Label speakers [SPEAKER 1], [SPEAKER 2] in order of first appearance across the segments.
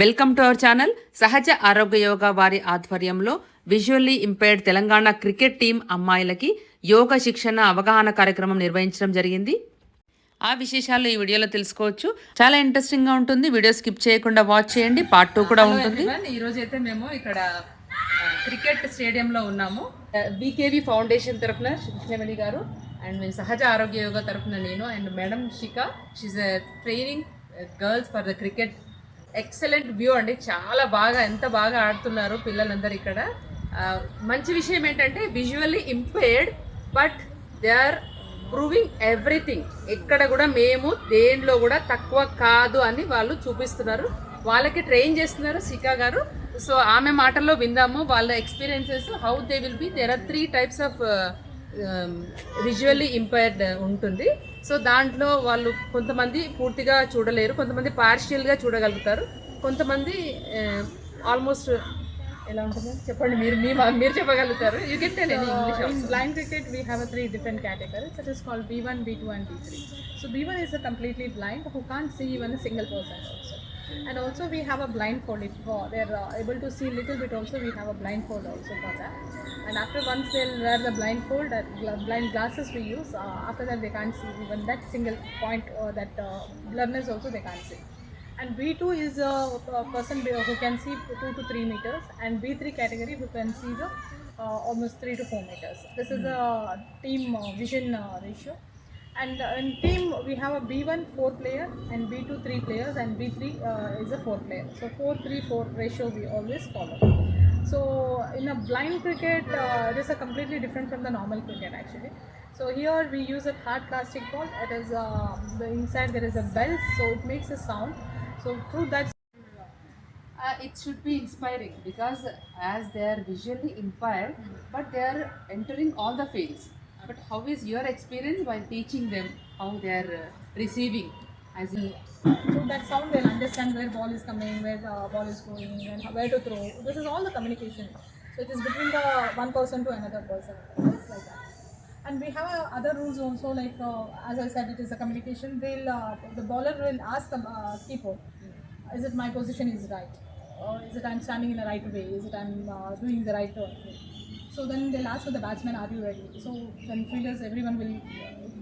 [SPEAKER 1] Welcome to our channel. సహజ ఆరోగ్య యోగా వారి ఆధ్వర్యంలో visually impaired Telangana cricket team అమ్మాయిలకి యోగా శిక్షణ అవగాహన కార్యక్రమం నిర్వహించడం జరిగింది. ఆ విశేషాలు ఈ వీడియోలో తెలుసుకోవచ్చు. చాలా ఇంట్రెస్టింగ్ గా ఉంటుంది. వీడియో స్కిప్ చేయకుండా వాచ్ చేయండి. పార్ట్ 2 కూడా ఉంటుంది.
[SPEAKER 2] ఈ రోజు అయితే మేము ఇక్కడ క్రికెట్ స్టేడియంలో ఉన్నాము. బీకేవి ఫౌండేషన్ తరఫున కృష్ణవేణి గారు అండ్ మేము సహజ ఆరోగ్య యోగా తరఫున నేను and madam Shikha, she training girls for the cricket. Excellent view అండి, చాలా బాగా ఎంత బాగా ఆడుతున్నారు పిల్లలందరూ ఇక్కడ. మంచి విషయం ఏంటంటే visually impaired but they are proving everything. ఎక్కడ కూడా మేము దేనిలో కూడా తక్కువ కాదు అని వాళ్ళు చూపిస్తున్నారు. వాళ్ళకి ట్రైన్ చేస్తున్నారు శిఖా గారు. సో ఆమె మాటల్లో విందాము వాళ్ళ experiences, how they will be. There are 3 types of visually impaired ఉంటుంది. సో దాంట్లో వాళ్ళు కొంతమంది పూర్తిగా చూడలేరు, కొంతమంది పార్షియల్గా చూడగలుగుతారు, కొంతమంది ఆల్మోస్ట్ ఎలా ఉంటుంది చెప్పండి, మీరు చెప్పగలుగుతారు. You can tell any English.
[SPEAKER 3] In blind cricket, we have 3 different categories. It is called B1, B2, and B3. So B1 is a completely blind who can't see even a single person also. And also we have a blindfold. If they are able to see little bit also, we have a blindfold also for that. And after once they'll wear the blindfold, blind glasses we use. After that they can't see even that single point or that blurriness also they can't see. And B2 is a person who can see 2 to 3 meters, and B3 category who can see the almost 3 to 4 meters. This is a team vision ratio. And in team we have a B1 4 player and B2 3 players and B3 is a 4 player. So 4-3-4 ratio we always follow. So in a blind cricket it is a completely different from the normal cricket actually. So here we use a hard plastic ball. It is the inside there is a bell, so it makes a sound. So through that
[SPEAKER 2] It should be inspiring because as they are visually impaired, but they are entering all the fields. But how is your experience while teaching them how they are receiving? As in,
[SPEAKER 3] through that sound they'll understand where ball is coming, where the ball is going, and where to throw. This is all the communication. So it is between the one person to another person. It's like that. And we have other rules also, like as I said, it is a communication. The bowler will ask the keeper, is it my position is right, or is it I'm standing in the right way, is it I'm doing the right way. So then they'll ask for the batsman, are you ready? So then fielders, everyone will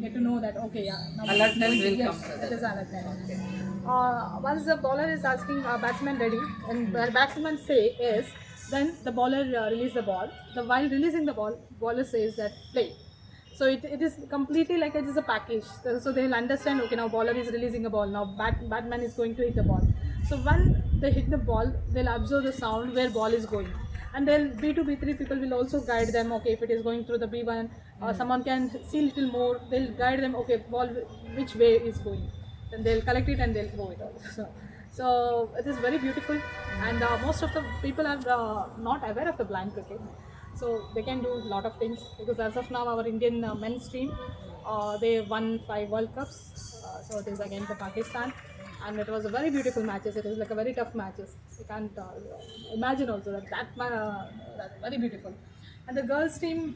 [SPEAKER 3] get to know that okay, yeah, now
[SPEAKER 2] Alertness will
[SPEAKER 3] yes,
[SPEAKER 2] come.
[SPEAKER 3] it is alertness. Okay. Once the bowler is asking batsman ready, and the batsman say yes, then the bowler release the ball. While releasing the ball, bowler says that play. So it is completely like it is a package. So they will understand, okay, now bowler is releasing a ball, now batman is going to hit the ball. So when they hit the ball, they'll observe the sound where ball is going. And then B2, B3 people will also guide them, okay, if it is going through the B1, someone can see little more, they'll guide them, okay, ball which way is going. Then they'll collect it and they'll throw it out. So it is very beautiful. And most of the people are not aware of the blind cricket. So they can do a lot of things, because as of now our Indian men's team, they won 5 World Cups. So it is against the Pakistan, and it was a very beautiful matches. It was like a very tough matches. You can't imagine also that very beautiful. And the girls team,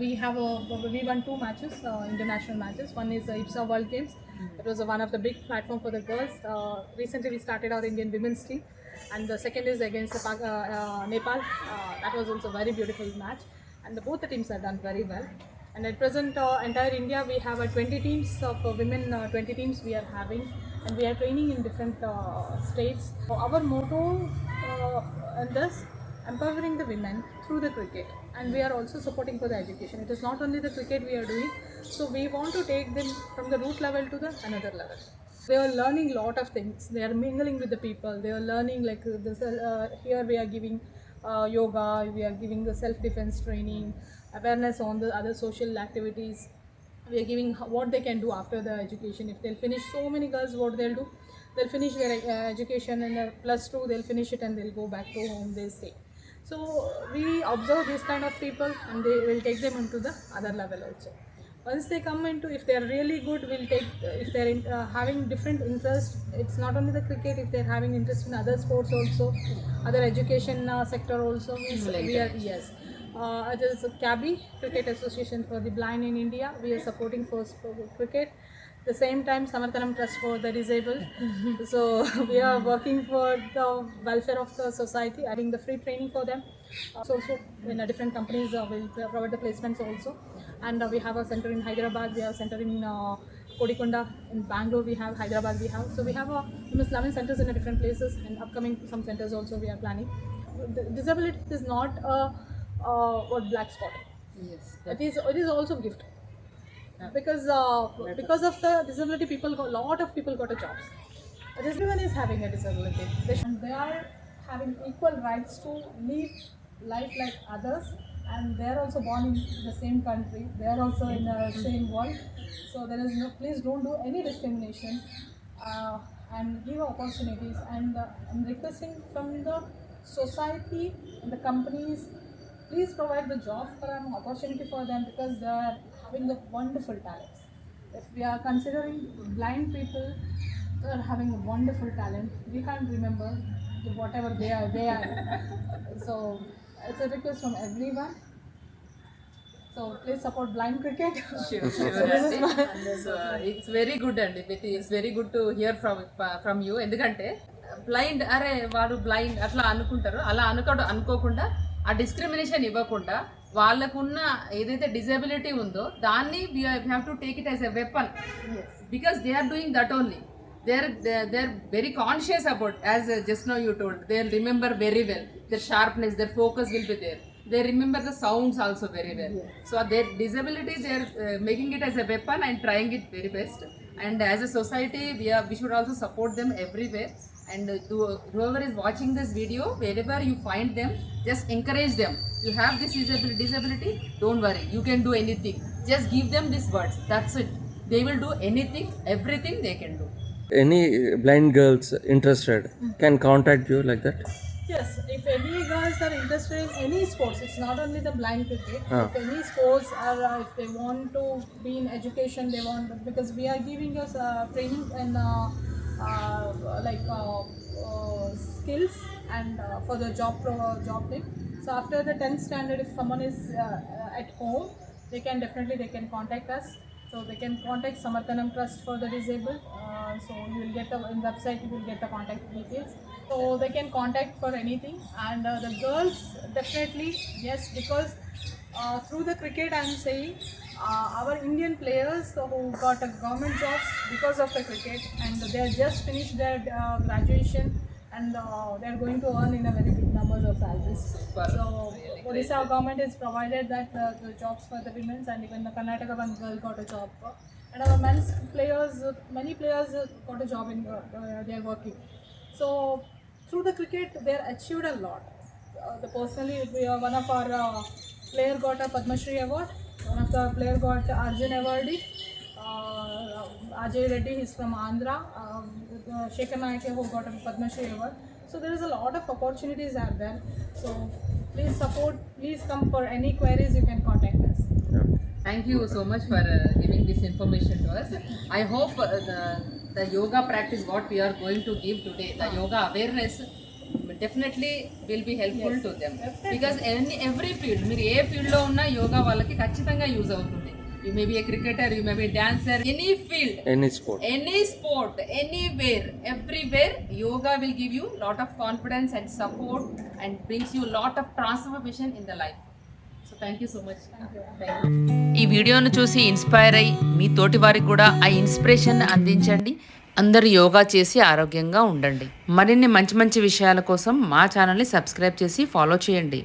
[SPEAKER 3] we won 2 matches, international matches. One is the IPSA World Games. It was one of the big platform for the girls. Recently we started our Indian women's team, and the second is against Nepal. That was also a very beautiful match, and both the teams have done very well. And at present entire India we have 20 teams of women, 20 teams we are having, and we are training in different states. Our motto in this, empowering the women through the cricket, and we are also supporting for the education. It is not only the cricket we are doing, so we want to take them from the root level to the another level. They are learning lot of things. They are mingling with the people. They are learning like this. Here we are giving yoga. We are giving the self-defense training, awareness on the other social activities. We are giving what they can do after the education. If they'll finish, so many girls, what they'll do, they'll finish their education and +2 they'll finish it and they'll go back to home, they'll stay. So we observe this kind of people, and they will take them into the other level also. Once they come into, if they are really good, we'll take, if they are having different interest, it's not only the cricket, if they are having interest in other sports also, other education sector also, we are, yes. It is CABI, Cricket Association for the Blind in India. We are supporting for cricket. the same time Samarthanam Trust for the Disabled. So we are working for the welfare of the society, having the free training for them. So in different companies will provide the placements also. And we have a center in Hyderabad, we have a center in Kodikonda, in Bangalore we have, Hyderabad we have. So we have almost 11 centers in different places, and upcoming some centers also we are planning. Disability is not a black spot.
[SPEAKER 2] Yes.
[SPEAKER 3] It is also a gift. Because of the disability, lot of people got a jobs. Everyone is having a disability. They are having equal rights to live life like others, and they are also born in the same country. They are also in the same world. So there is no. Please don't do any discrimination, and give opportunities. And I'm requesting from the society and the companies, please provide the job for an opportunity for them, because they are having the wonderful talents. If we are considering blind people, they are having a wonderful talent. We can't remember whatever they are. So it's a request from everyone. So please support blind cricket.
[SPEAKER 2] Sure. So it's very good, and it's very good to hear from you. ఎందుకంటే blind అరే వాడు blind అట్లా అనుకుంటారు. అలా అనుకోకుండా ఆ discrimination ఇవ్వకుండా వాళ్ళకున్న ఏదైతే డిజబిలిటీ ఉందో దాన్ని we have to take it as a weapon, because they are doing that only. They're very conscious about, as just now you told, they'll remember very well. Their sharpness, their focus will be there. They remember the sounds also very well. So their disability, they're making it as a weapon and trying it very best. And as a society, we should also support them everywhere. And whoever is watching this video, wherever you find them, just encourage them. You have this disability, don't worry, you can do anything. Just give them these words, that's it. They will do anything, everything they can do.
[SPEAKER 4] Any blind girls interested can contact you like that.
[SPEAKER 3] Yes, if any girls are interested in any sports, it's not only the blind cricket. If any sports, or if they want to be in education, they want, because we are giving us training and skills and for the job thing. So after the 10th standard, if someone is at home, they can contact us. So they can contact Samarthanam Trust for the Disabled. So you will get in website, you will get the contact details. So they can contact for anything. And the girls, definitely yes, because through the cricket I am saying, our Indian players who got a government jobs because of the cricket, and they have just finished their graduation, and they are going to earn in a very big numbers of salaries. So Odisha government has provided that the jobs for the women, and even the Karnataka one girl got a job. And our men's players, many players got a job in they are working. So through the cricket, they are achieved a lot. Personally, one of our player got a Padma Shri award. One of the player got Arjun awardee. Ajay Reddy, he's from Andhra. Shekhar Naik, who got a Padma Shri award. So there is a lot of opportunities out there. So please support. Please come for any queries. You can contact us.
[SPEAKER 2] Thank you so much for giving this information to us. I hope the yoga practice what we are going to give today, the yoga awareness, definitely will be helpful to them. Because every field, మీరు ఏ ఫీల్డ్లో ఉన్న యోగా వాళ్ళకి ఖచ్చితంగా use అవుతుంది. You may be a cricketer, you may be a dancer, any field,
[SPEAKER 4] Any sport,
[SPEAKER 2] anywhere, everywhere, yoga will give you lot of confidence and support and brings you lot of transformation in the life. So thank you so much. Thank you.
[SPEAKER 1] ఈ వీడియోను చూసి inspire అయ్యి మీ తోటి వారికి కూడా ఆ inspiration అందించండి. అందరూ యోగా చేసి ఆరోగ్యంగా ఉండండి. మరిన్ని మంచి మంచి విషయాల కోసం మా ఛానల్ని సబ్స్క్రైబ్ చేసి ఫాలో చేయండి.